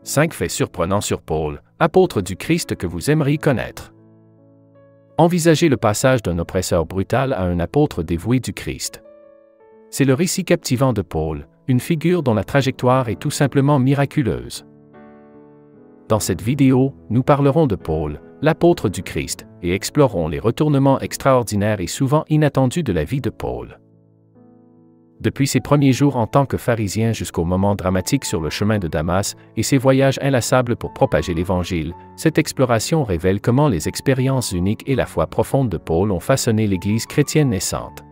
5 faits surprenants sur Paul, apôtre du Christ que vous aimeriez connaître. Envisagez le passage d'un oppresseur brutal à un apôtre dévoué du Christ. C'est le récit captivant de Paul, une figure dont la trajectoire est tout simplement miraculeuse. Dans cette vidéo, nous parlerons de Paul, l'apôtre du Christ, et explorerons les retournements extraordinaires et souvent inattendus de la vie de Paul. Depuis ses premiers jours en tant que pharisien jusqu'au moment dramatique sur le chemin de Damas et ses voyages inlassables pour propager l'Évangile, cette exploration révèle comment les expériences uniques et la foi profonde de Paul ont façonné l'Église chrétienne naissante.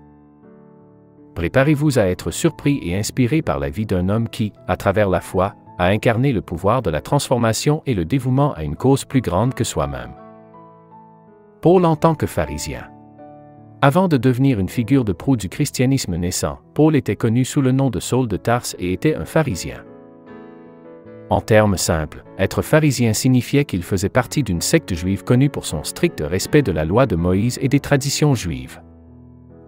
Préparez-vous à être surpris et inspiré par la vie d'un homme qui, à travers la foi, a incarné le pouvoir de la transformation et le dévouement à une cause plus grande que soi-même. Paul en tant que pharisien. Avant de devenir une figure de proue du christianisme naissant, Paul était connu sous le nom de Saul de Tarse et était un pharisien. En termes simples, être pharisien signifiait qu'il faisait partie d'une secte juive connue pour son strict respect de la loi de Moïse et des traditions juives.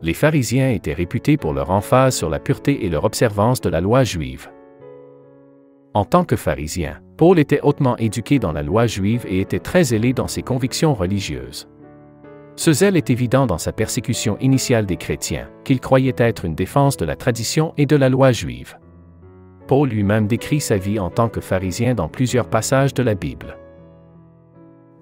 Les pharisiens étaient réputés pour leur emphase sur la pureté et leur observance de la loi juive. En tant que pharisien, Paul était hautement éduqué dans la loi juive et était très zélé dans ses convictions religieuses. Ce zèle est évident dans sa persécution initiale des chrétiens, qu'il croyait être une défense de la tradition et de la loi juive. Paul lui-même décrit sa vie en tant que pharisien dans plusieurs passages de la Bible.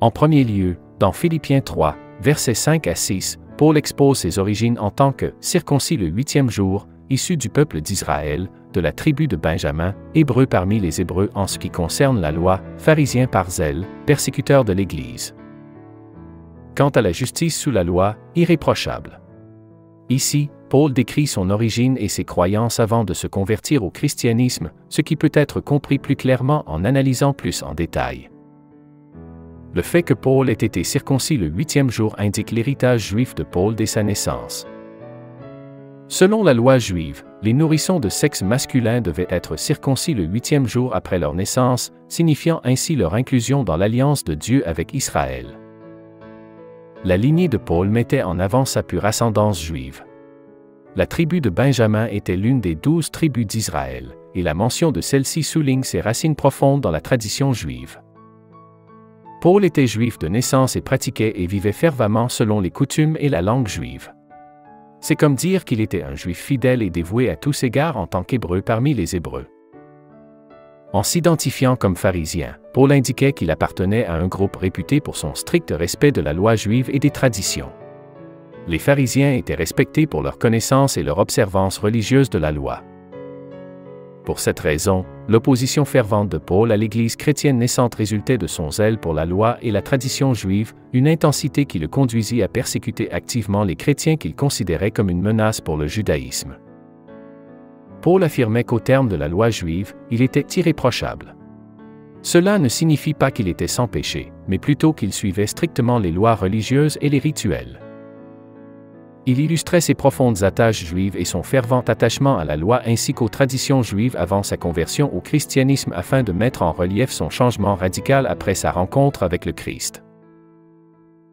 En premier lieu, dans Philippiens 3, versets 5 à 6, Paul expose ses origines en tant que circoncis le 8e jour, issu du peuple d'Israël, de la tribu de Benjamin, hébreu parmi les Hébreux en ce qui concerne la loi, pharisien par zèle, persécuteur de l'Église. Quant à la justice sous la loi, irréprochable. Ici, Paul décrit son origine et ses croyances avant de se convertir au christianisme, ce qui peut être compris plus clairement en analysant plus en détail. Le fait que Paul ait été circoncis le 8e jour indique l'héritage juif de Paul dès sa naissance. Selon la loi juive, les nourrissons de sexe masculin devaient être circoncis le 8e jour après leur naissance, signifiant ainsi leur inclusion dans l'alliance de Dieu avec Israël. La lignée de Paul mettait en avant sa pure ascendance juive. La tribu de Benjamin était l'une des 12 tribus d'Israël, et la mention de celle-ci souligne ses racines profondes dans la tradition juive. Paul était juif de naissance et pratiquait et vivait fervemment selon les coutumes et la langue juive. C'est comme dire qu'il était un juif fidèle et dévoué à tous égards en tant qu'hébreu parmi les Hébreux. En s'identifiant comme pharisien, Paul indiquait qu'il appartenait à un groupe réputé pour son strict respect de la loi juive et des traditions. Les pharisiens étaient respectés pour leur connaissance et leur observance religieuse de la loi. Pour cette raison, l'opposition fervente de Paul à l'Église chrétienne naissante résultait de son zèle pour la loi et la tradition juive, une intensité qui le conduisit à persécuter activement les chrétiens qu'il considérait comme une menace pour le judaïsme. Paul affirmait qu'au terme de la loi juive, il était irréprochable. Cela ne signifie pas qu'il était sans péché, mais plutôt qu'il suivait strictement les lois religieuses et les rituels. Il illustrait ses profondes attaches juives et son fervent attachement à la loi ainsi qu'aux traditions juives avant sa conversion au christianisme afin de mettre en relief son changement radical après sa rencontre avec le Christ.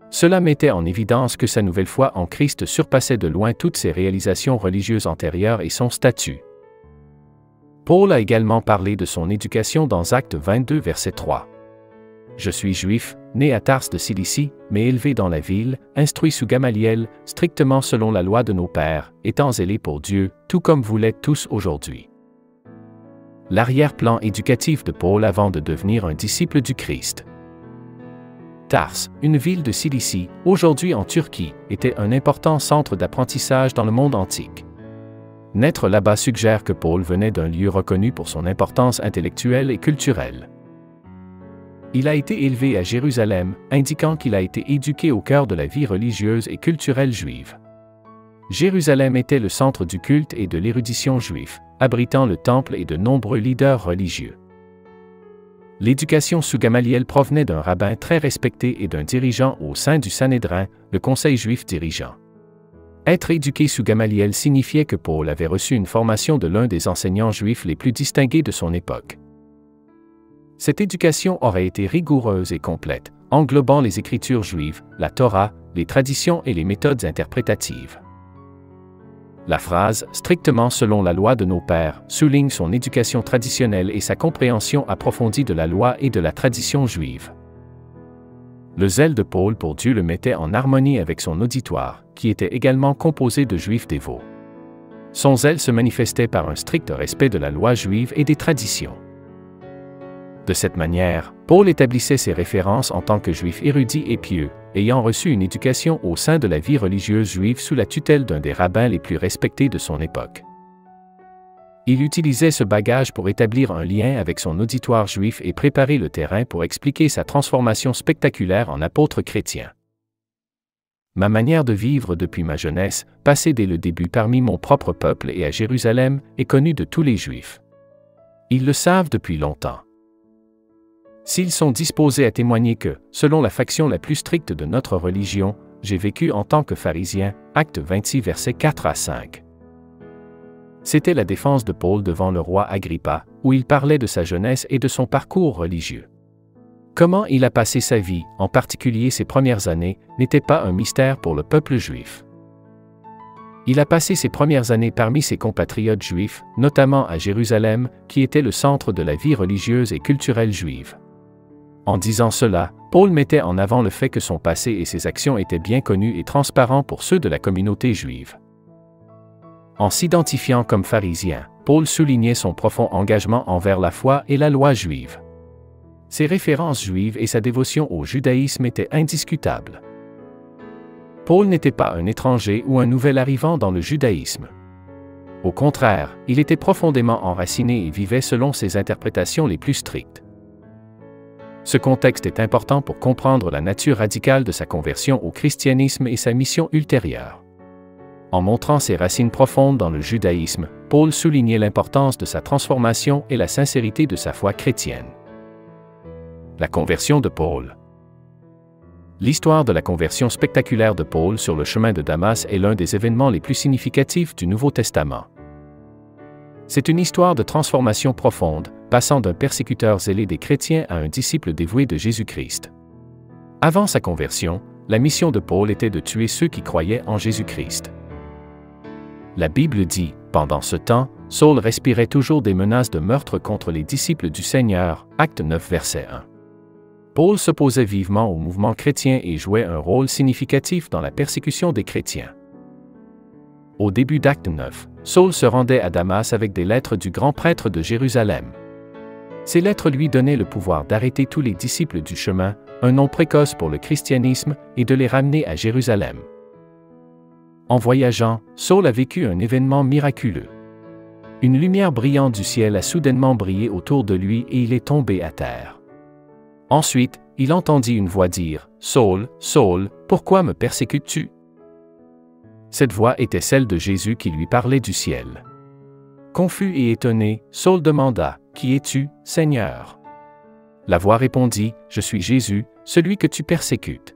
Cela mettait en évidence que sa nouvelle foi en Christ surpassait de loin toutes ses réalisations religieuses antérieures et son statut. Paul a également parlé de son éducation dans Actes 22 verset 3. « Je suis juif, né à Tarse de Cilicie, mais élevé dans la ville, instruit sous Gamaliel, strictement selon la loi de nos pères, étant zélé pour Dieu, tout comme vous l'êtes tous aujourd'hui. » L'arrière-plan éducatif de Paul avant de devenir un disciple du Christ. Tarse, une ville de Cilicie, aujourd'hui en Turquie, était un important centre d'apprentissage dans le monde antique. Naître là-bas suggère que Paul venait d'un lieu reconnu pour son importance intellectuelle et culturelle. Il a été élevé à Jérusalem, indiquant qu'il a été éduqué au cœur de la vie religieuse et culturelle juive. Jérusalem était le centre du culte et de l'érudition juif, abritant le temple et de nombreux leaders religieux. L'éducation sous Gamaliel provenait d'un rabbin très respecté et d'un dirigeant au sein du Sanhédrin, le conseil juif dirigeant. Être éduqué sous Gamaliel signifiait que Paul avait reçu une formation de l'un des enseignants juifs les plus distingués de son époque. Cette éducation aurait été rigoureuse et complète, englobant les écritures juives, la Torah, les traditions et les méthodes interprétatives. La phrase « strictement selon la loi de nos pères » souligne son éducation traditionnelle et sa compréhension approfondie de la loi et de la tradition juive. Le zèle de Paul pour Dieu le mettait en harmonie avec son auditoire, qui était également composé de juifs dévots. Son zèle se manifestait par un strict respect de la loi juive et des traditions. De cette manière, Paul établissait ses références en tant que juif érudit et pieux, ayant reçu une éducation au sein de la vie religieuse juive sous la tutelle d'un des rabbins les plus respectés de son époque. Il utilisait ce bagage pour établir un lien avec son auditoire juif et préparer le terrain pour expliquer sa transformation spectaculaire en apôtre chrétien. Ma manière de vivre depuis ma jeunesse, passée dès le début parmi mon propre peuple et à Jérusalem, est connue de tous les Juifs. Ils le savent depuis longtemps. S'ils sont disposés à témoigner que, selon la faction la plus stricte de notre religion, j'ai vécu en tant que pharisien, Actes 26 versets 4 à 5. C'était la défense de Paul devant le roi Agrippa, où il parlait de sa jeunesse et de son parcours religieux. Comment il a passé sa vie, en particulier ses premières années, n'était pas un mystère pour le peuple juif. Il a passé ses premières années parmi ses compatriotes juifs, notamment à Jérusalem, qui était le centre de la vie religieuse et culturelle juive. En disant cela, Paul mettait en avant le fait que son passé et ses actions étaient bien connus et transparents pour ceux de la communauté juive. En s'identifiant comme pharisien, Paul soulignait son profond engagement envers la foi et la loi juive. Ses références juives et sa dévotion au judaïsme étaient indiscutables. Paul n'était pas un étranger ou un nouvel arrivant dans le judaïsme. Au contraire, il était profondément enraciné et vivait selon ses interprétations les plus strictes. Ce contexte est important pour comprendre la nature radicale de sa conversion au christianisme et sa mission ultérieure. En montrant ses racines profondes dans le judaïsme, Paul soulignait l'importance de sa transformation et la sincérité de sa foi chrétienne. La conversion de Paul. L'histoire de la conversion spectaculaire de Paul sur le chemin de Damas est l'un des événements les plus significatifs du Nouveau Testament. C'est une histoire de transformation profonde, passant d'un persécuteur zélé des chrétiens à un disciple dévoué de Jésus-Christ. Avant sa conversion, la mission de Paul était de tuer ceux qui croyaient en Jésus-Christ. La Bible dit, pendant ce temps, Saul respirait toujours des menaces de meurtre contre les disciples du Seigneur, Acte 9 verset 1. Paul s'opposait vivement au mouvement chrétien et jouait un rôle significatif dans la persécution des chrétiens. Au début d'Acte 9, Saul se rendait à Damas avec des lettres du grand prêtre de Jérusalem. Ces lettres lui donnaient le pouvoir d'arrêter tous les disciples du chemin, un nom précoce pour le christianisme, et de les ramener à Jérusalem. En voyageant, Saul a vécu un événement miraculeux. Une lumière brillante du ciel a soudainement brillé autour de lui et il est tombé à terre. Ensuite, il entendit une voix dire « Saul, Saul, pourquoi me persécutes-tu » Cette voix était celle de Jésus qui lui parlait du ciel. Confus et étonné, Saul demanda « Qui es-tu, Seigneur » La voix répondit « Je suis Jésus, celui que tu persécutes. »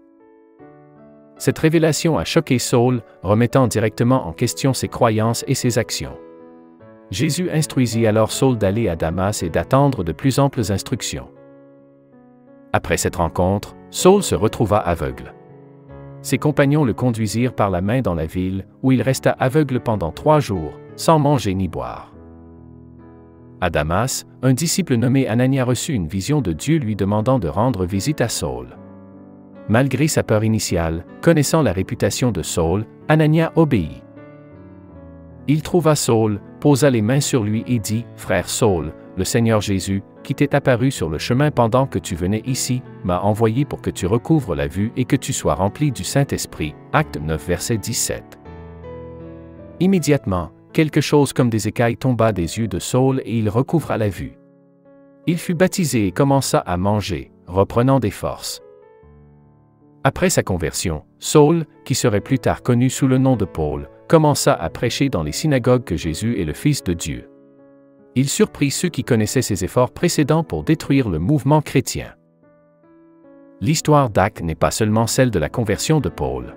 Cette révélation a choqué Saul, remettant directement en question ses croyances et ses actions. Jésus instruisit alors Saul d'aller à Damas et d'attendre de plus amples instructions. Après cette rencontre, Saul se retrouva aveugle. Ses compagnons le conduisirent par la main dans la ville, où il resta aveugle pendant 3 jours, sans manger ni boire. À Damas, un disciple nommé Anania reçut une vision de Dieu lui demandant de rendre visite à Saul. Malgré sa peur initiale, connaissant la réputation de Saul, Anania obéit. Il trouva Saul, posa les mains sur lui et dit « Frère Saul, le Seigneur Jésus, qui t'est apparu sur le chemin pendant que tu venais ici, m'a envoyé pour que tu recouvres la vue et que tu sois rempli du Saint-Esprit. » Acte 9 verset 17. Immédiatement, quelque chose comme des écailles tomba des yeux de Saul et il recouvra la vue. Il fut baptisé et commença à manger, reprenant des forces. Après sa conversion, Saul, qui serait plus tard connu sous le nom de Paul, commença à prêcher dans les synagogues que Jésus est le Fils de Dieu. Il surprit ceux qui connaissaient ses efforts précédents pour détruire le mouvement chrétien. L'histoire d'Actes n'est pas seulement celle de la conversion de Paul.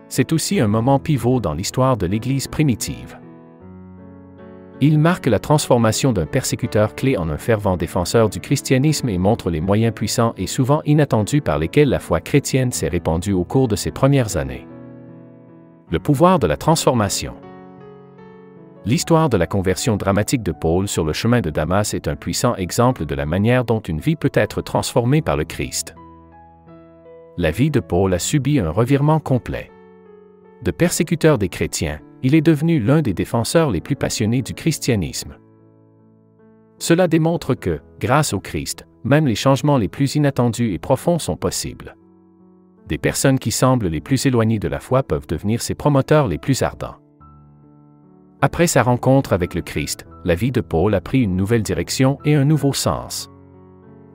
C'est aussi un moment pivot dans l'histoire de l'Église primitive. Il marque la transformation d'un persécuteur clé en un fervent défenseur du christianisme et montre les moyens puissants et souvent inattendus par lesquels la foi chrétienne s'est répandue au cours de ses premières années. Le pouvoir de la transformation. L'histoire de la conversion dramatique de Paul sur le chemin de Damas est un puissant exemple de la manière dont une vie peut être transformée par le Christ. La vie de Paul a subi un revirement complet. De persécuteur des chrétiens, il est devenu l'un des défenseurs les plus passionnés du christianisme. Cela démontre que, grâce au Christ, même les changements les plus inattendus et profonds sont possibles. Des personnes qui semblent les plus éloignées de la foi peuvent devenir ses promoteurs les plus ardents. Après sa rencontre avec le Christ, la vie de Paul a pris une nouvelle direction et un nouveau sens.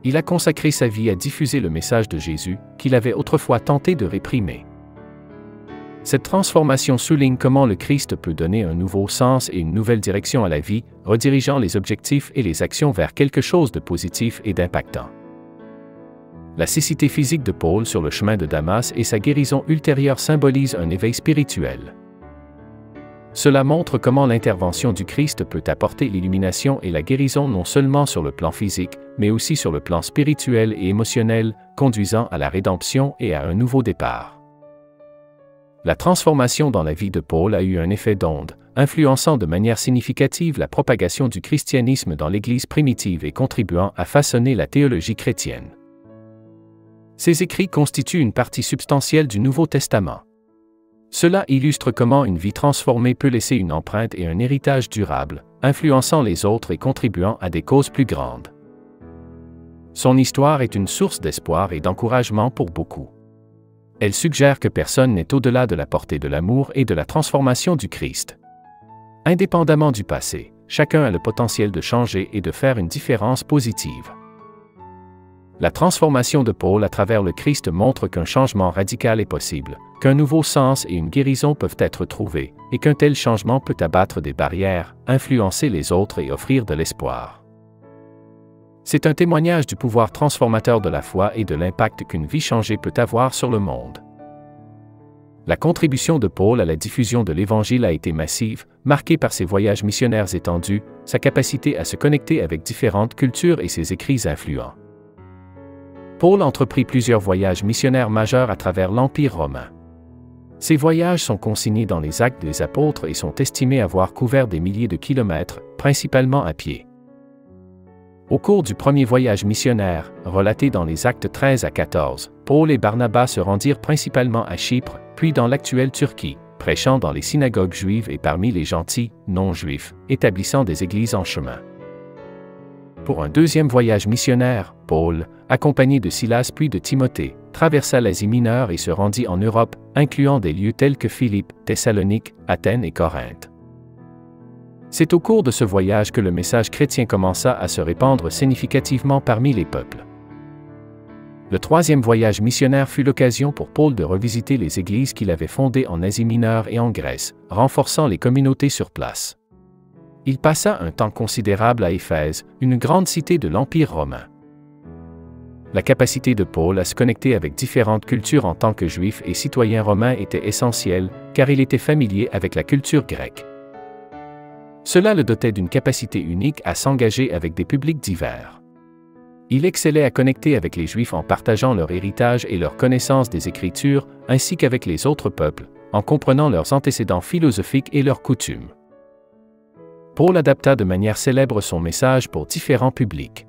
Il a consacré sa vie à diffuser le message de Jésus, qu'il avait autrefois tenté de réprimer. Cette transformation souligne comment le Christ peut donner un nouveau sens et une nouvelle direction à la vie, redirigeant les objectifs et les actions vers quelque chose de positif et d'impactant. La cécité physique de Paul sur le chemin de Damas et sa guérison ultérieure symbolisent un éveil spirituel. Cela montre comment l'intervention du Christ peut apporter l'illumination et la guérison non seulement sur le plan physique, mais aussi sur le plan spirituel et émotionnel, conduisant à la rédemption et à un nouveau départ. La transformation dans la vie de Paul a eu un effet d'onde, influençant de manière significative la propagation du christianisme dans l'Église primitive et contribuant à façonner la théologie chrétienne. Ces écrits constituent une partie substantielle du Nouveau Testament. Cela illustre comment une vie transformée peut laisser une empreinte et un héritage durable, influençant les autres et contribuant à des causes plus grandes. Son histoire est une source d'espoir et d'encouragement pour beaucoup. Elle suggère que personne n'est au-delà de la portée de l'amour et de la transformation du Christ. Indépendamment du passé, chacun a le potentiel de changer et de faire une différence positive. La transformation de Paul à travers le Christ montre qu'un changement radical est possible, qu'un nouveau sens et une guérison peuvent être trouvés, et qu'un tel changement peut abattre des barrières, influencer les autres et offrir de l'espoir. C'est un témoignage du pouvoir transformateur de la foi et de l'impact qu'une vie changée peut avoir sur le monde. La contribution de Paul à la diffusion de l'Évangile a été massive, marquée par ses voyages missionnaires étendus, sa capacité à se connecter avec différentes cultures et ses écrits influents. Paul entreprit plusieurs voyages missionnaires majeurs à travers l'Empire romain. Ces voyages sont consignés dans les Actes des Apôtres et sont estimés avoir couvert des milliers de kilomètres, principalement à pied. Au cours du premier voyage missionnaire, relaté dans les Actes 13 à 14, Paul et Barnabas se rendirent principalement à Chypre, puis dans l'actuelle Turquie, prêchant dans les synagogues juives et parmi les gentils, non-juifs, établissant des églises en chemin. Pour un deuxième voyage missionnaire, Paul, accompagné de Silas puis de Timothée, traversa l'Asie mineure et se rendit en Europe, incluant des lieux tels que Philippe, Thessalonique, Athènes et Corinthe. C'est au cours de ce voyage que le message chrétien commença à se répandre significativement parmi les peuples. Le troisième voyage missionnaire fut l'occasion pour Paul de revisiter les églises qu'il avait fondées en Asie mineure et en Grèce, renforçant les communautés sur place. Il passa un temps considérable à Éphèse, une grande cité de l'Empire romain. La capacité de Paul à se connecter avec différentes cultures en tant que juif et citoyen romain était essentielle, car il était familier avec la culture grecque. Cela le dotait d'une capacité unique à s'engager avec des publics divers. Il excellait à connecter avec les Juifs en partageant leur héritage et leur connaissance des Écritures, ainsi qu'avec les autres peuples, en comprenant leurs antécédents philosophiques et leurs coutumes. Paul adapta de manière célèbre son message pour différents publics.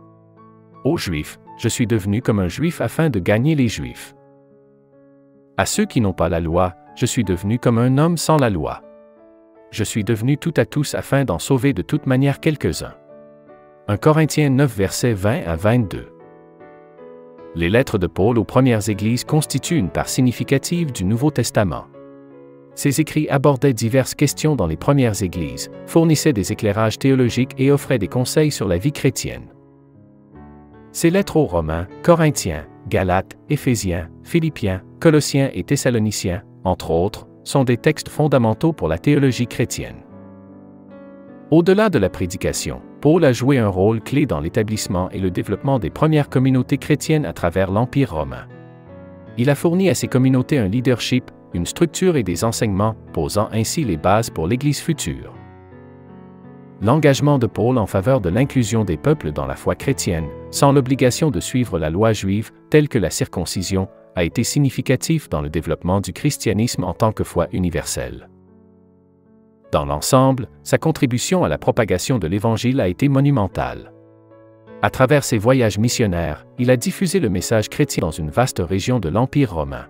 Aux Juifs, je suis devenu comme un Juif afin de gagner les Juifs. À ceux qui n'ont pas la loi, je suis devenu comme un homme sans la loi. Je suis devenu tout à tous afin d'en sauver de toute manière quelques-uns. 1 Corinthiens 9 versets 20 à 22. Les lettres de Paul aux premières églises constituent une part significative du Nouveau Testament. Ces écrits abordaient diverses questions dans les premières églises, fournissaient des éclairages théologiques et offraient des conseils sur la vie chrétienne. Ces lettres aux Romains, Corinthiens, Galates, Éphésiens, Philippiens, Colossiens et Thessaloniciens, entre autres, sont des textes fondamentaux pour la théologie chrétienne. Au-delà de la prédication, Paul a joué un rôle clé dans l'établissement et le développement des premières communautés chrétiennes à travers l'Empire romain. Il a fourni à ces communautés un leadership, une structure et des enseignements, posant ainsi les bases pour l'Église future. L'engagement de Paul en faveur de l'inclusion des peuples dans la foi chrétienne, sans l'obligation de suivre la loi juive, telle que la circoncision, a été significatif dans le développement du christianisme en tant que foi universelle. Dans l'ensemble, sa contribution à la propagation de l'Évangile a été monumentale. À travers ses voyages missionnaires, il a diffusé le message chrétien dans une vaste région de l'Empire romain.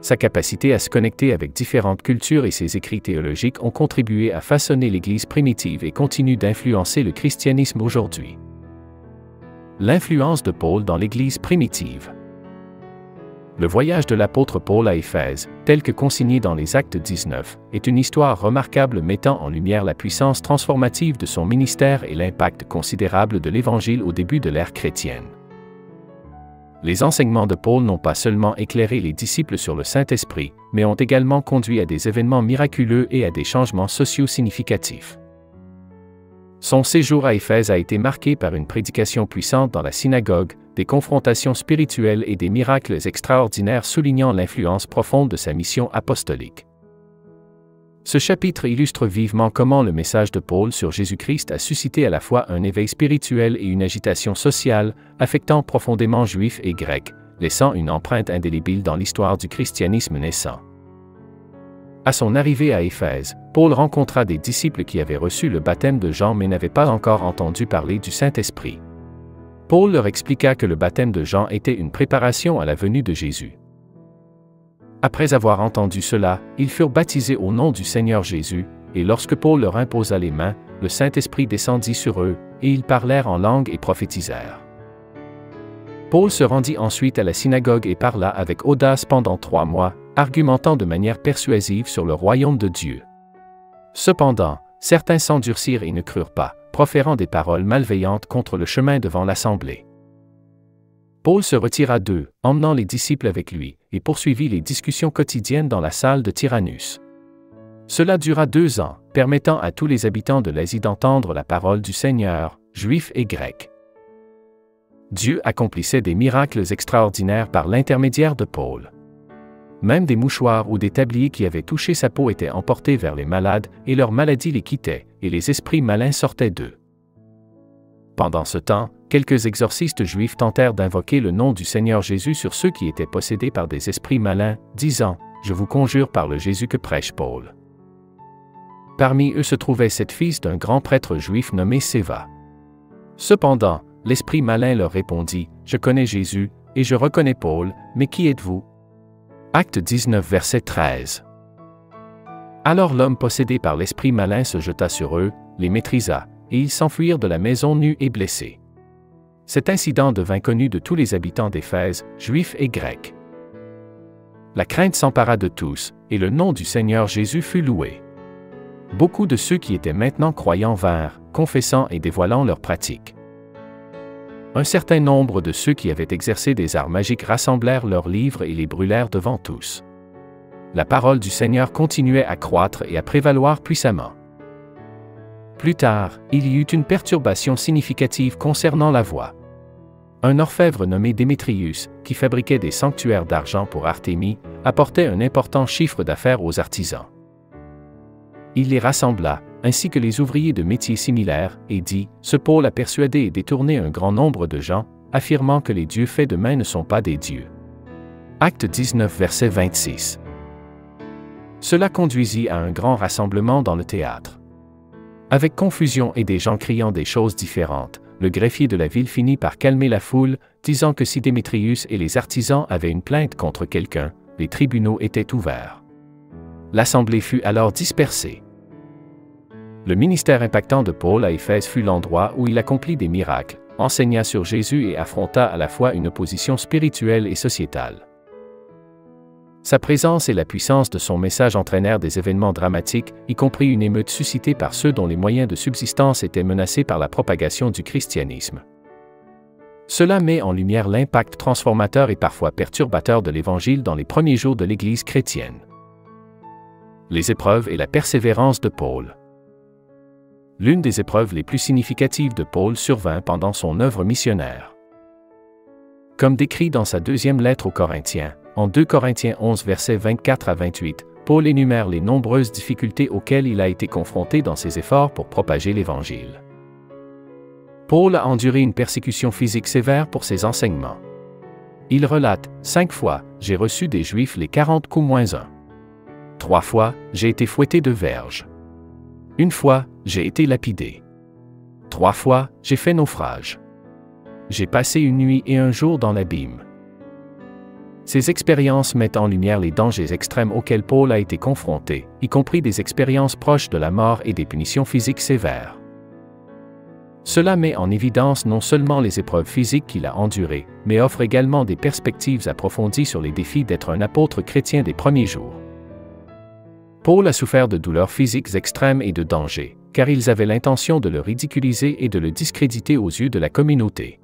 Sa capacité à se connecter avec différentes cultures et ses écrits théologiques ont contribué à façonner l'Église primitive et continuent d'influencer le christianisme aujourd'hui. L'influence de Paul dans l'Église primitive. Le voyage de l'apôtre Paul à Éphèse, tel que consigné dans les Actes 19, est une histoire remarquable mettant en lumière la puissance transformative de son ministère et l'impact considérable de l'Évangile au début de l'ère chrétienne. Les enseignements de Paul n'ont pas seulement éclairé les disciples sur le Saint-Esprit, mais ont également conduit à des événements miraculeux et à des changements sociaux significatifs. Son séjour à Éphèse a été marqué par une prédication puissante dans la synagogue, des confrontations spirituelles et des miracles extraordinaires soulignant l'influence profonde de sa mission apostolique. Ce chapitre illustre vivement comment le message de Paul sur Jésus-Christ a suscité à la fois un éveil spirituel et une agitation sociale, affectant profondément Juifs et Grecs, laissant une empreinte indélébile dans l'histoire du christianisme naissant. À son arrivée à Éphèse, Paul rencontra des disciples qui avaient reçu le baptême de Jean mais n'avaient pas encore entendu parler du Saint-Esprit. Paul leur expliqua que le baptême de Jean était une préparation à la venue de Jésus. Après avoir entendu cela, ils furent baptisés au nom du Seigneur Jésus, et lorsque Paul leur imposa les mains, le Saint-Esprit descendit sur eux, et ils parlèrent en langue et prophétisèrent. Paul se rendit ensuite à la synagogue et parla avec audace pendant 3 mois, argumentant de manière persuasive sur le royaume de Dieu. Cependant, certains s'endurcirent et ne crurent pas, proférant des paroles malveillantes contre le chemin devant l'assemblée. Paul se retira d'eux, emmenant les disciples avec lui, et poursuivit les discussions quotidiennes dans la salle de Tyrannus. Cela dura 2 ans, permettant à tous les habitants de l'Asie d'entendre la parole du Seigneur, juifs et grecs. Dieu accomplissait des miracles extraordinaires par l'intermédiaire de Paul. Même des mouchoirs ou des tabliers qui avaient touché sa peau étaient emportés vers les malades, et leur maladie les quittait, et les esprits malins sortaient d'eux. Pendant ce temps, quelques exorcistes juifs tentèrent d'invoquer le nom du Seigneur Jésus sur ceux qui étaient possédés par des esprits malins, disant « Je vous conjure par le Jésus que prêche Paul ». Parmi eux se trouvait cette fille d'un grand prêtre juif nommé Séva. Cependant, l'esprit malin leur répondit « Je connais Jésus, et je reconnais Paul, mais qui êtes-vous » Acte 19 verset 13. Alors l'homme possédé par l'esprit malin se jeta sur eux, les maîtrisa, et ils s'enfuirent de la maison nus et blessés. Cet incident devint connu de tous les habitants d'Éphèse, juifs et grecs. La crainte s'empara de tous, et le nom du Seigneur Jésus fut loué. Beaucoup de ceux qui étaient maintenant croyants vinrent, confessant et dévoilant leurs pratiques. Un certain nombre de ceux qui avaient exercé des arts magiques rassemblèrent leurs livres et les brûlèrent devant tous. La parole du Seigneur continuait à croître et à prévaloir puissamment. Plus tard, il y eut une perturbation significative concernant la voix. Un orfèvre nommé Démétrius, qui fabriquait des sanctuaires d'argent pour Artémis, apportait un important chiffre d'affaires aux artisans. Il les rassembla, ainsi que les ouvriers de métiers similaires, et dit « Ce Paul a persuadé et détourné un grand nombre de gens, affirmant que les dieux faits de main ne sont pas des dieux. » Acte 19 verset 26. Cela conduisit à un grand rassemblement dans le théâtre. Avec confusion et des gens criant des choses différentes, le greffier de la ville finit par calmer la foule, disant que si Démétrius et les artisans avaient une plainte contre quelqu'un, les tribunaux étaient ouverts. L'assemblée fut alors dispersée. Le ministère impactant de Paul à Éphèse fut l'endroit où il accomplit des miracles, enseigna sur Jésus et affronta à la fois une opposition spirituelle et sociétale. Sa présence et la puissance de son message entraînèrent des événements dramatiques, y compris une émeute suscitée par ceux dont les moyens de subsistance étaient menacés par la propagation du christianisme. Cela met en lumière l'impact transformateur et parfois perturbateur de l'Évangile dans les premiers jours de l'Église chrétienne. Les épreuves et la persévérance de Paul. L'une des épreuves les plus significatives de Paul survint pendant son œuvre missionnaire. Comme décrit dans sa 2e lettre aux Corinthiens, en 2 Corinthiens 11 versets 24 à 28, Paul énumère les nombreuses difficultés auxquelles il a été confronté dans ses efforts pour propager l'Évangile. Paul a enduré une persécution physique sévère pour ses enseignements. Il relate « 5 fois, j'ai reçu des Juifs les 40 coups moins 1. 3 fois, j'ai été fouetté de verges. 1 fois, j'ai été lapidé. 3 fois, j'ai fait naufrage. J'ai passé une nuit et un jour dans l'abîme. Ces expériences mettent en lumière les dangers extrêmes auxquels Paul a été confronté, y compris des expériences proches de la mort et des punitions physiques sévères. Cela met en évidence non seulement les épreuves physiques qu'il a endurées, mais offre également des perspectives approfondies sur les défis d'être un apôtre chrétien des premiers jours. Paul a souffert de douleurs physiques extrêmes et de dangers, car ils avaient l'intention de le ridiculiser et de le discréditer aux yeux de la communauté.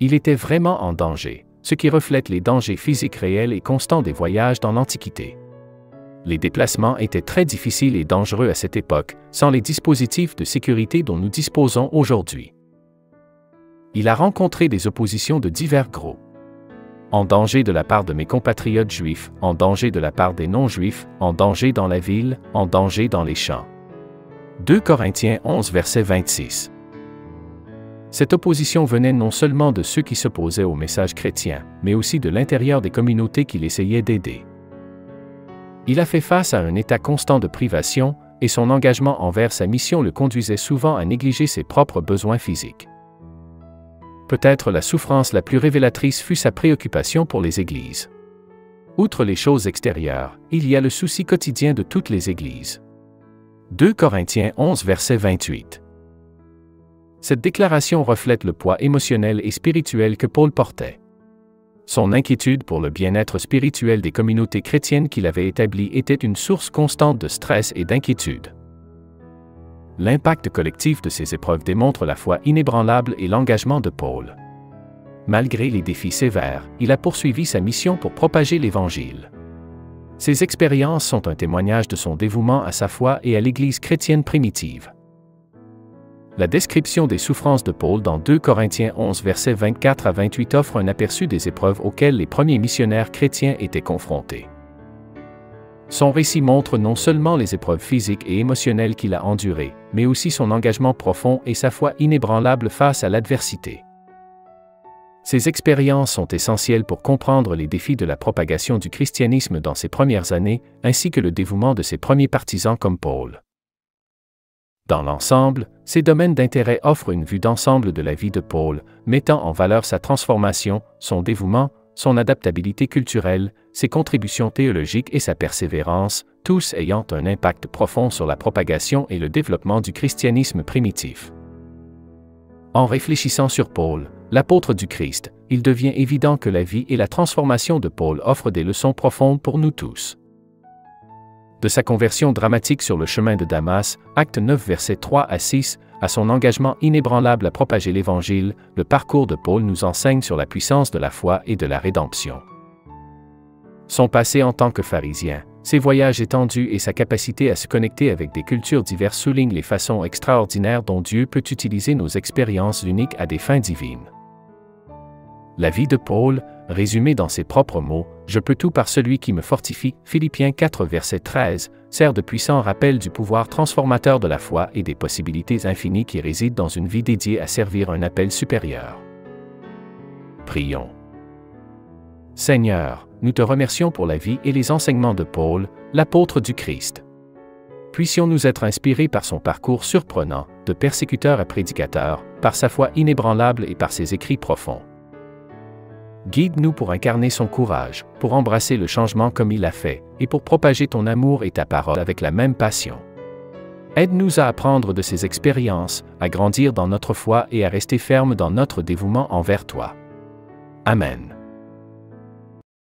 Il était vraiment en danger, ce qui reflète les dangers physiques réels et constants des voyages dans l'Antiquité. Les déplacements étaient très difficiles et dangereux à cette époque, sans les dispositifs de sécurité dont nous disposons aujourd'hui. Il a rencontré des oppositions de divers groupes. En danger de la part de mes compatriotes juifs, en danger de la part des non-juifs, en danger dans la ville, en danger dans les champs. 2 Corinthiens 11 verset 26. Cette opposition venait non seulement de ceux qui s'opposaient au message chrétien, mais aussi de l'intérieur des communautés qu'il essayait d'aider. Il a fait face à un état constant de privation, et son engagement envers sa mission le conduisait souvent à négliger ses propres besoins physiques. Peut-être la souffrance la plus révélatrice fut sa préoccupation pour les églises. Outre les choses extérieures, il y a le souci quotidien de toutes les églises. 2 Corinthiens 11 verset 28. Cette déclaration reflète le poids émotionnel et spirituel que Paul portait. Son inquiétude pour le bien-être spirituel des communautés chrétiennes qu'il avait établies était une source constante de stress et d'inquiétude. L'impact collectif de ces épreuves démontre la foi inébranlable et l'engagement de Paul. Malgré les défis sévères, il a poursuivi sa mission pour propager l'Évangile. Ces expériences sont un témoignage de son dévouement à sa foi et à l'Église chrétienne primitive. La description des souffrances de Paul dans 2 Corinthiens 11 versets 24 à 28 offre un aperçu des épreuves auxquelles les premiers missionnaires chrétiens étaient confrontés. Son récit montre non seulement les épreuves physiques et émotionnelles qu'il a endurées, mais aussi son engagement profond et sa foi inébranlable face à l'adversité. Ces expériences sont essentielles pour comprendre les défis de la propagation du christianisme dans ses premières années, ainsi que le dévouement de ses premiers partisans comme Paul. Dans l'ensemble, ces domaines d'intérêt offrent une vue d'ensemble de la vie de Paul, mettant en valeur sa transformation, son dévouement, son adaptabilité culturelle, ses contributions théologiques et sa persévérance, tous ayant un impact profond sur la propagation et le développement du christianisme primitif. En réfléchissant sur Paul, l'apôtre du Christ, il devient évident que la vie et la transformation de Paul offrent des leçons profondes pour nous tous. De sa conversion dramatique sur le chemin de Damas, acte 9 versets 3 à 6, à son engagement inébranlable à propager l'Évangile, le parcours de Paul nous enseigne sur la puissance de la foi et de la rédemption. Son passé en tant que pharisien, ses voyages étendus et sa capacité à se connecter avec des cultures diverses soulignent les façons extraordinaires dont Dieu peut utiliser nos expériences uniques à des fins divines. La vie de Paul, résumée dans ses propres mots, « Je peux tout par celui qui me fortifie » Philippiens 4 verset 13, sert de puissant rappel du pouvoir transformateur de la foi et des possibilités infinies qui résident dans une vie dédiée à servir un appel supérieur. Prions. Seigneur, nous te remercions pour la vie et les enseignements de Paul, l'apôtre du Christ. Puissions-nous être inspirés par son parcours surprenant, de persécuteur à prédicateur, par sa foi inébranlable et par ses écrits profonds. Guide-nous pour incarner son courage, pour embrasser le changement comme il l'a fait, et pour propager ton amour et ta parole avec la même passion. Aide-nous à apprendre de ces expériences, à grandir dans notre foi et à rester fermes dans notre dévouement envers toi. Amen.